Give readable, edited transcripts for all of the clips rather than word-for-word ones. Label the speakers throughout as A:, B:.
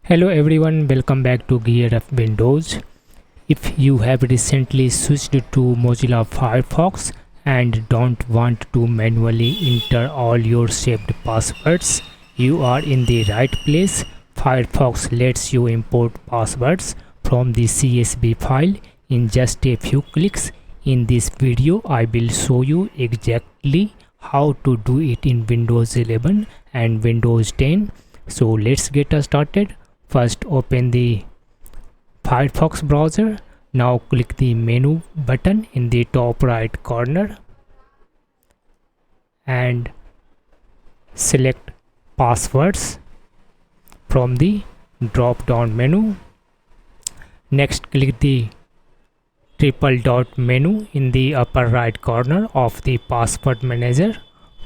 A: Hello everyone, welcome back to GearUpWindows. If you have recently switched to Mozilla Firefox and don't want to manually enter all your saved passwords, you are in the right place. Firefox lets you import passwords from the CSV file in just a few clicks. In this video, I will show you exactly how to do it in Windows 11 and Windows 10. So let's get started. First, open the Firefox browser. Now click the menu button in the top right corner and select passwords from the drop down menu. Next, click the triple dot menu in the upper right corner of the Password Manager.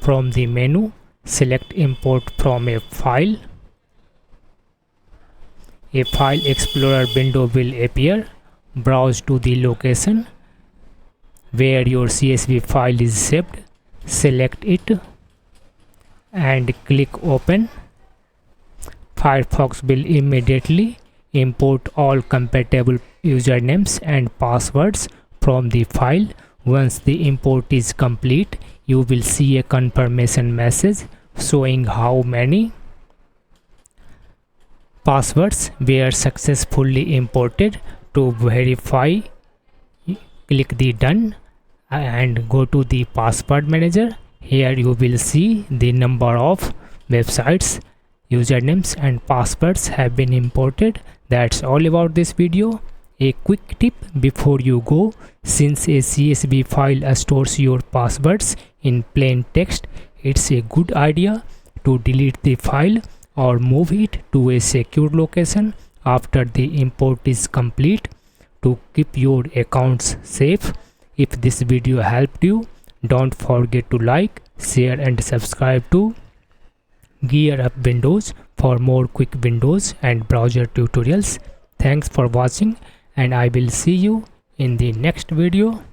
A: From the menu, select import from a file. A file explorer window will appear. Browse to the location where your CSV file is saved. Select it and click open. Firefox will immediately import all compatible usernames and passwords from the file. Once the import is complete, you will see a confirmation message showing how many passwords were successfully imported. To verify, click the done and go to the Password Manager. Here you will see the number of websites, usernames and passwords have been imported. That's all about this video. A quick tip before you go: since a CSV file stores your passwords in plain text, it's a good idea to delete the file or move it to a secure location after the import is complete to keep your accounts safe. If this video helped you, don't forget to like, share and subscribe to GearUpWindows for more quick Windows and browser tutorials. Thanks for watching and I will see you in the next video.